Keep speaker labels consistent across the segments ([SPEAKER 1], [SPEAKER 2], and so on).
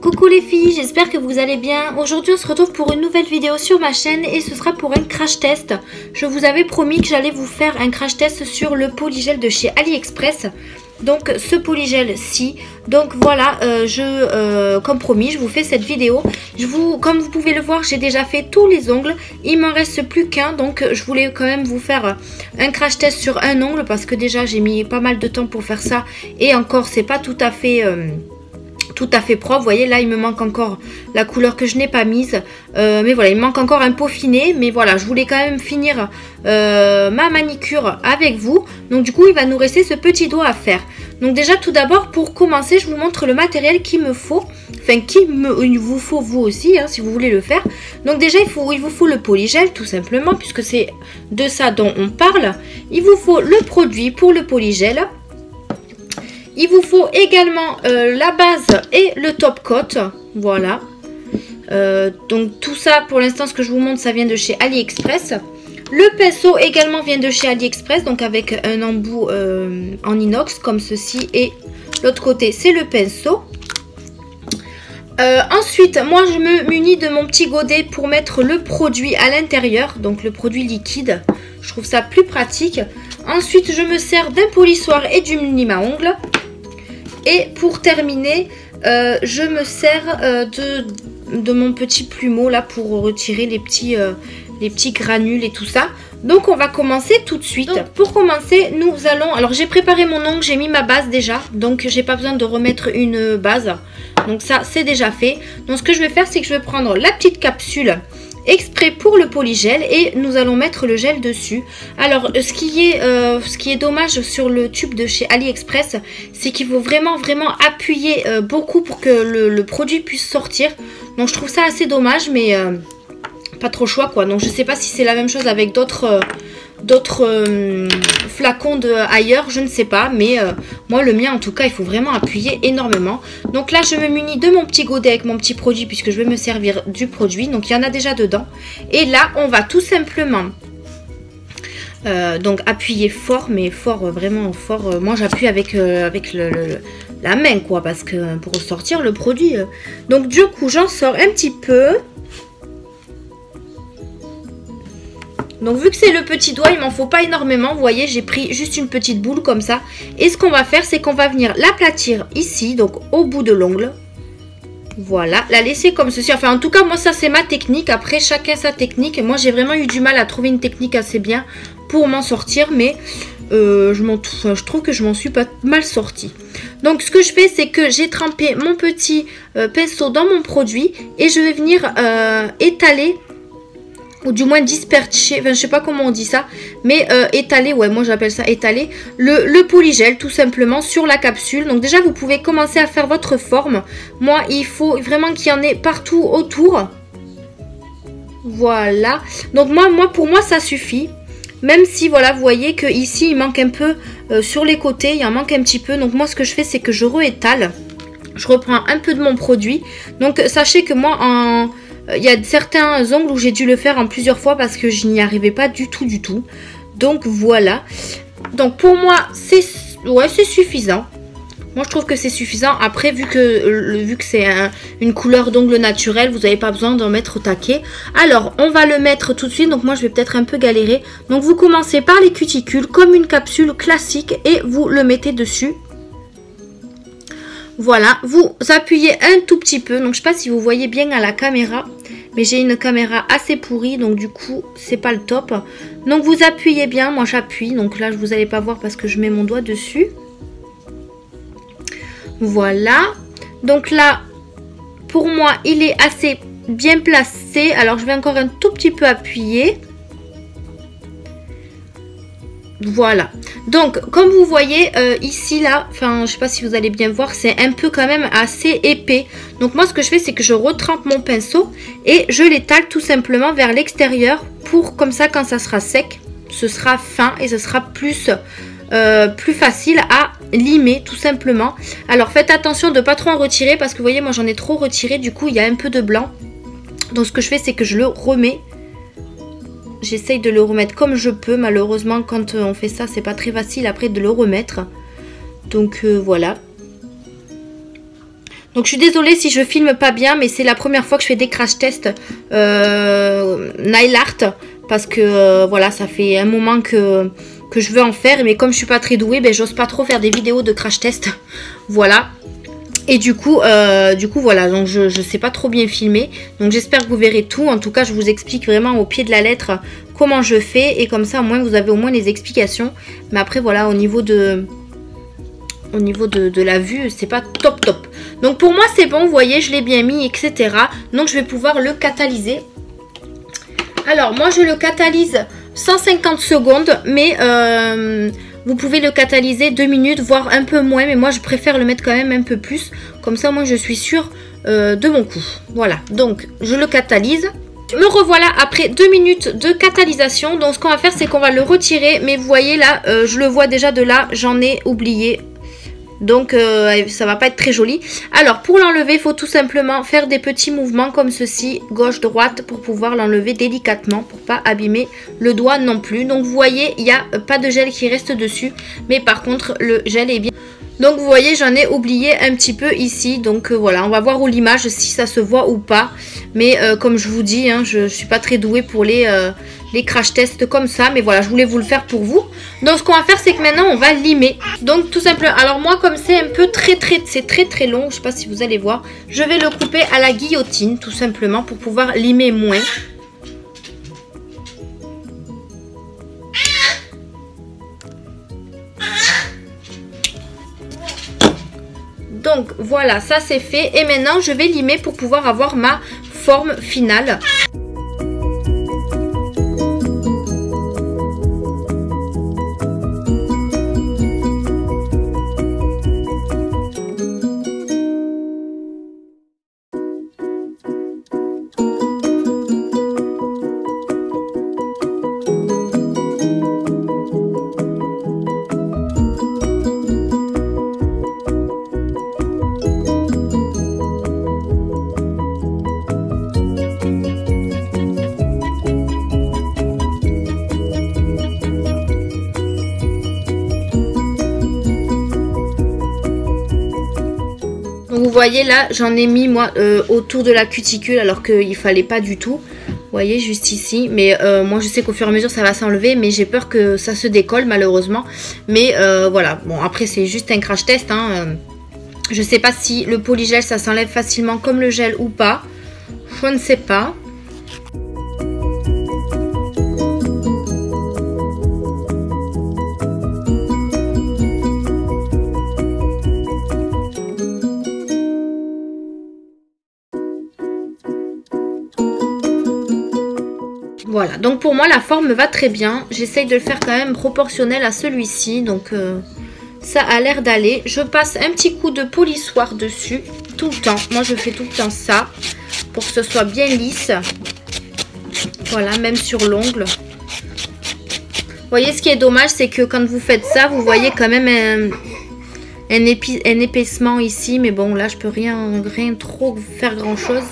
[SPEAKER 1] Coucou les filles, j'espère que vous allez bien. Aujourd'hui on se retrouve pour une nouvelle vidéo sur ma chaîne et ce sera pour un crash test. Je vous avais promis que j'allais vous faire un crash test sur le polygel de chez AliExpress. Donc ce polygel-ci. Donc voilà, comme promis, je vous fais cette vidéo. Comme vous pouvez le voir, j'ai déjà fait tous les ongles. Il m'en reste plus qu'un, donc je voulais quand même vous faire un crash test sur un ongle parce que déjà j'ai mis pas mal de temps pour faire ça. Et encore, c'est pas tout à fait propre. Vous voyez, là il me manque encore la couleur que je n'ai pas mise, mais voilà, il me manque encore un peaufiné, mais voilà, je voulais quand même finir ma manicure avec vous. Donc du coup il va nous rester ce petit doigt à faire. Donc déjà tout d'abord, pour commencer, je vous montre le matériel qu'il me faut, enfin il vous faut vous aussi hein, si vous voulez le faire. Donc déjà il vous faut le polygel tout simplement, puisque c'est de ça dont on parle. Il vous faut le produit pour le polygel. Il vous faut également la base et le top coat, voilà. Donc tout ça, pour l'instant, ce que je vous montre, ça vient de chez AliExpress. Le pinceau également vient de chez AliExpress, donc avec un embout en inox comme ceci. Et l'autre côté, c'est le pinceau. Ensuite, moi, je me munis de mon petit godet pour mettre le produit à l'intérieur, donc le produit liquide. Je trouve ça plus pratique. Ensuite, je me sers d'un polissoir et du lime à ongles. Et pour terminer, je me sers de mon petit plumeau là pour retirer les petits granules et tout ça. Donc on va commencer tout de suite. Donc, pour commencer, nous allons... Alors j'ai préparé mon ongle, j'ai mis ma base déjà. Donc j'ai pas besoin de remettre une base. Donc ça c'est déjà fait. Donc ce que je vais faire, c'est que je vais prendre la petite capsule exprès pour le polygel et nous allons mettre le gel dessus. Alors ce qui est dommage sur le tube de chez AliExpress, c'est qu'il faut vraiment appuyer beaucoup pour que le produit puisse sortir. Donc je trouve ça assez dommage, mais pas trop choix quoi. Donc je sais pas si c'est la même chose avec d'autres flacons ailleurs, je ne sais pas, mais moi le mien en tout cas il faut vraiment appuyer énormément. Donc là je me munis de mon petit godet avec mon petit produit puisque je vais me servir du produit, donc il y en a déjà dedans. Et là on va tout simplement donc appuyer fort, mais fort, vraiment fort. Moi j'appuie avec la main quoi, parce que pour sortir le produit. Donc du coup j'en sors un petit peu. Donc vu que c'est le petit doigt, il m'en faut pas énormément. Vous voyez, j'ai pris juste une petite boule comme ça. Et ce qu'on va faire, c'est qu'on va venir l'aplatir ici, donc au bout de l'ongle. Voilà, la laisser comme ceci. Enfin en tout cas, moi ça c'est ma technique. Après chacun sa technique. Moi j'ai vraiment eu du mal à trouver une technique assez bien pour m'en sortir. Mais je trouve que je m'en suis pas mal sortie. Donc ce que je fais, c'est que j'ai trempé mon petit pinceau dans mon produit. Et je vais venir étaler, ou du moins disperser, enfin je sais pas comment on dit ça, mais étaler, ouais moi j'appelle ça étaler, le polygel tout simplement sur la capsule. Donc déjà vous pouvez commencer à faire votre forme. Moi il faut vraiment qu'il y en ait partout autour. Voilà, donc pour moi ça suffit. Même si voilà vous voyez que ici il manque un peu sur les côtés, il en manque un petit peu. Donc moi ce que je fais, c'est que je réétale. Je reprends un peu de mon produit. Donc sachez que moi il y a certains ongles où j'ai dû le faire en plusieurs fois parce que je n'y arrivais pas du tout. Donc voilà. Donc pour moi c'est suffisant. Moi je trouve que c'est suffisant. Après vu que c'est une couleur d'ongle naturelle, vous n'avez pas besoin d'en mettre au taquet. Alors on va le mettre tout de suite. Donc moi je vais peut-être un peu galérer. Donc vous commencez par les cuticules comme une capsule classique et vous le mettez dessus. Voilà, vous appuyez un tout petit peu. Donc je sais pas si vous voyez bien à la caméra, mais j'ai une caméra assez pourrie, donc du coup c'est pas le top. Donc vous appuyez bien, moi j'appuie. Donc là vous n'allez pas voir parce que je mets mon doigt dessus. Voilà. Donc là pour moi il est assez bien placé. Alors je vais encore un tout petit peu appuyer. Voilà, donc comme vous voyez ici là, enfin je sais pas si vous allez bien voir, c'est un peu quand même assez épais. Donc moi ce que je fais, c'est que je retrempe mon pinceau et je l'étale tout simplement vers l'extérieur pour comme ça quand ça sera sec, ce sera fin et ce sera plus facile à limer tout simplement. Alors faites attention de pas trop en retirer parce que vous voyez moi j'en ai trop retiré, du coup il y a un peu de blanc. Donc ce que je fais, c'est que je le remets. J'essaye de le remettre comme je peux. Malheureusement, quand on fait ça, c'est pas très facile après de le remettre. Donc voilà. Donc je suis désolée si je filme pas bien, mais c'est la première fois que je fais des crash tests nail art. Parce que voilà, ça fait un moment que je veux en faire. Mais comme je suis pas très douée, ben, j'ose pas trop faire des vidéos de crash test. Voilà. Et du coup voilà, donc je sais pas trop bien filmer. Donc j'espère que vous verrez tout. En tout cas, je vous explique vraiment au pied de la lettre comment je fais. Et comme ça, au moins, vous avez au moins les explications. Mais après, voilà, au niveau de la vue, c'est pas top. Donc pour moi, c'est bon, vous voyez, je l'ai bien mis, etc. Donc je vais pouvoir le catalyser. Alors, moi, je le catalyse 150 secondes, mais vous pouvez le catalyser 2 minutes, voire un peu moins. Mais moi, je préfère le mettre quand même un peu plus. Comme ça, moi, je suis sûre de mon coup. Voilà, donc je le catalyse. Me revoilà après 2 minutes de catalysation. Donc, ce qu'on va faire, c'est qu'on va le retirer. Mais vous voyez, là, je le vois déjà de là, j'en ai oublié. Donc ça va pas être très joli. Alors pour l'enlever, il faut tout simplement faire des petits mouvements comme ceci, gauche-droite, pour pouvoir l'enlever délicatement, pour pas abîmer le doigt non plus. Donc vous voyez, il n'y a pas de gel qui reste dessus, mais par contre le gel est bien. Donc vous voyez, j'en ai oublié un petit peu ici. Donc voilà, on va voir où l'image, si ça se voit ou pas. Mais comme je vous dis, hein, je suis pas très douée pour les crash tests comme ça. Mais voilà, je voulais vous le faire pour vous. Donc ce qu'on va faire, c'est que maintenant, on va limer. Donc tout simplement, alors moi, comme c'est un peu c'est très long, je sais pas si vous allez voir. Je vais le couper à la guillotine, tout simplement, pour pouvoir limer moins. Donc voilà, ça c'est fait. Et maintenant, je vais limer pour pouvoir avoir ma forme finale. Vous voyez là, j'en ai mis moi autour de la cuticule alors qu'il fallait pas du tout. Vous voyez juste ici, mais moi je sais qu'au fur et à mesure ça va s'enlever, mais j'ai peur que ça se décolle malheureusement. Mais voilà, bon après c'est juste un crash test. Hein. Je sais pas si le polygel ça s'enlève facilement comme le gel ou pas. Je ne sais pas. Voilà, donc pour moi la forme va très bien. J'essaye de le faire quand même proportionnel à celui-ci. Donc ça a l'air d'aller. Je passe un petit coup de polissoir dessus tout le temps. Moi je fais tout le temps ça pour que ce soit bien lisse. Voilà, même sur l'ongle. Vous voyez, ce qui est dommage, c'est que quand vous faites ça, vous voyez quand même un épaissement ici. Mais bon, là je peux rien trop faire grand chose.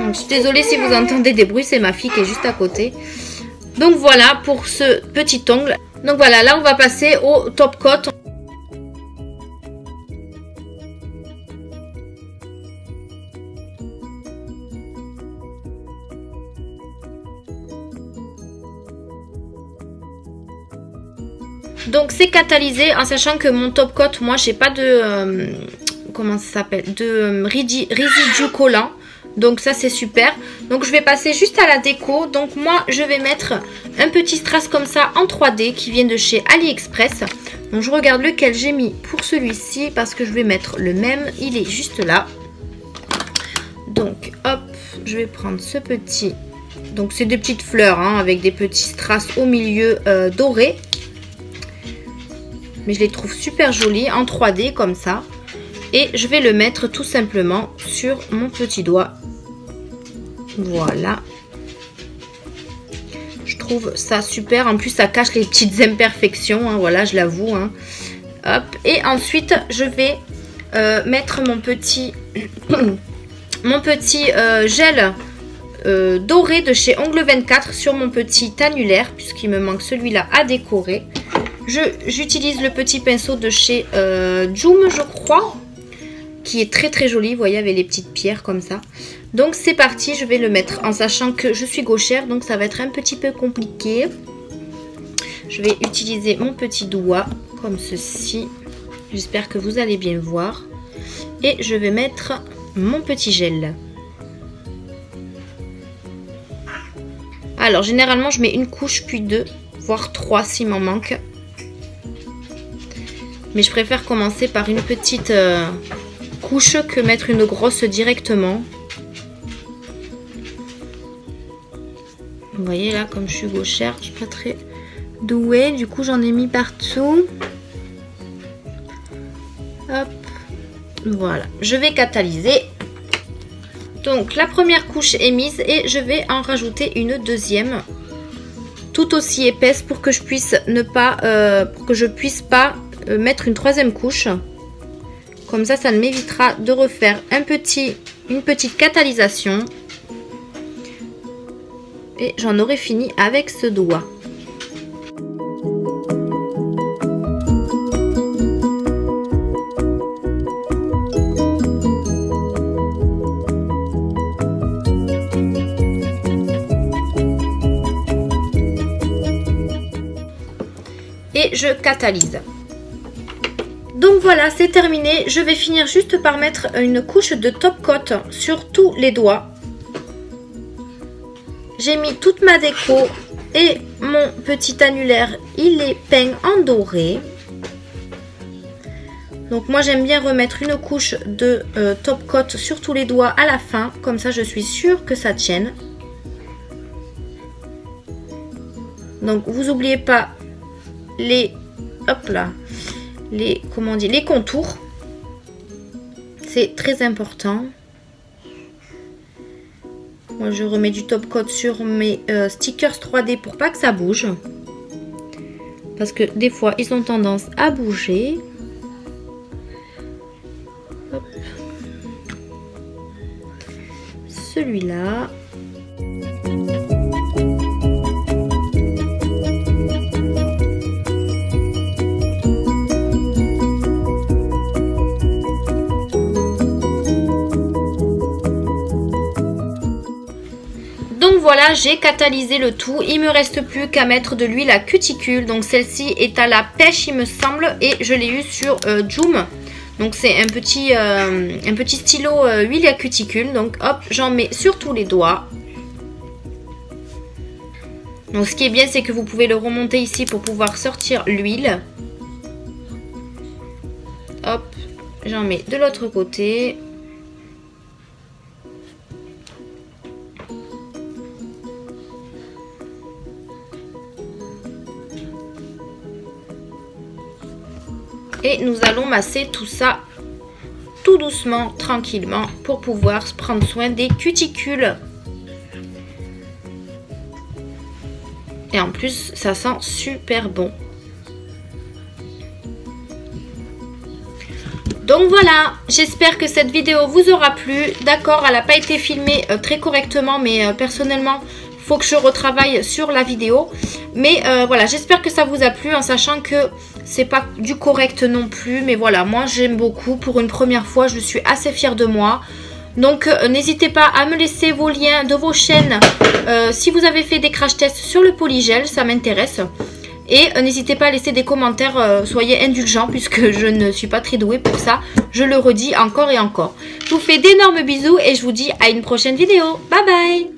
[SPEAKER 1] Je suis désolée si vous entendez des bruits, c'est ma fille qui est juste à côté. Donc voilà pour ce petit ongle. Donc voilà, là on va passer au top coat. Donc c'est catalysé, en sachant que mon top coat, moi j'ai pas de comment ça s'appelle, de résidu collant. Donc ça c'est super. Donc je vais passer juste à la déco. Donc moi je vais mettre un petit strass comme ça en 3D qui vient de chez AliExpress. Donc je regarde lequel j'ai mis pour celui-ci parce que je vais mettre le même. Il est juste là. Donc hop, je vais prendre ce petit. Donc c'est des petites fleurs hein, avec des petits strass au milieu dorés. Mais je les trouve super jolis en 3D comme ça. Et je vais le mettre tout simplement sur mon petit doigt. Voilà. Je trouve ça super. En plus, ça cache les petites imperfections. Hein, voilà, je l'avoue. Hein. Hop. Et ensuite, je vais mettre mon petit, gel doré de chez Ongle 24 sur mon petit annulaire. Puisqu'il me manque celui-là à décorer. J'utilise le petit pinceau de chez Joom, je crois. qui est très très joli, vous voyez, avec les petites pierres comme ça. Donc c'est parti, je vais le mettre en sachant que je suis gauchère, donc ça va être un petit peu compliqué. Je vais utiliser mon petit doigt comme ceci. J'espère que vous allez bien voir. Et je vais mettre mon petit gel. Alors généralement je mets une couche puis 2, voire 3 s'il m'en manque. Mais je préfère commencer par une petite couche que mettre une grosse directement. Vous voyez là, comme je suis gauchère, je suis pas très douée. Du coup, j'en ai mis partout. Hop. Voilà. Je vais catalyser. Donc, la première couche est mise et je vais en rajouter une deuxième. Tout aussi épaisse pour que je puisse pas mettre une troisième couche. Comme ça, ça m'évitera de refaire une petite catalysation. Et j'en aurai fini avec ce doigt. Et je catalyse. Donc voilà, c'est terminé. Je vais finir juste par mettre une couche de top coat sur tous les doigts. J'ai mis toute ma déco et mon petit annulaire, il est peint en doré. Donc moi j'aime bien remettre une couche de top coat sur tous les doigts à la fin. Comme ça je suis sûre que ça tienne. Donc vous n'oubliez pas les contours. C'est très important. Moi je remets du top coat sur mes stickers 3D pour pas que ça bouge. Parce que des fois ils ont tendance à bouger. Celui-là. Donc voilà, j'ai catalysé le tout. Il me reste plus qu'à mettre de l'huile à cuticule. Donc celle-ci est à la pêche il me semble. Et je l'ai eu sur Joom. Donc c'est un petit stylo huile à cuticule. Donc hop, j'en mets sur tous les doigts. Donc ce qui est bien, c'est que vous pouvez le remonter ici pour pouvoir sortir l'huile. Hop, j'en mets de l'autre côté. Et nous allons masser tout ça tout doucement, tranquillement, pour pouvoir prendre soin des cuticules. Et en plus, ça sent super bon. Donc voilà, j'espère que cette vidéo vous aura plu. D'accord, elle n'a pas été filmée très correctement, mais personnellement, il faut que je retravaille sur la vidéo. Mais voilà, j'espère que ça vous a plu, en sachant que c'est pas du correct non plus. Mais voilà, moi j'aime beaucoup. Pour une première fois, je suis assez fière de moi. Donc n'hésitez pas à me laisser vos liens de vos chaînes si vous avez fait des crash tests sur le polygel, ça m'intéresse. Et n'hésitez pas à laisser des commentaires, soyez indulgents puisque je ne suis pas très douée pour ça. Je le redis encore et encore. Je vous fais d'énormes bisous et je vous dis à une prochaine vidéo. Bye bye!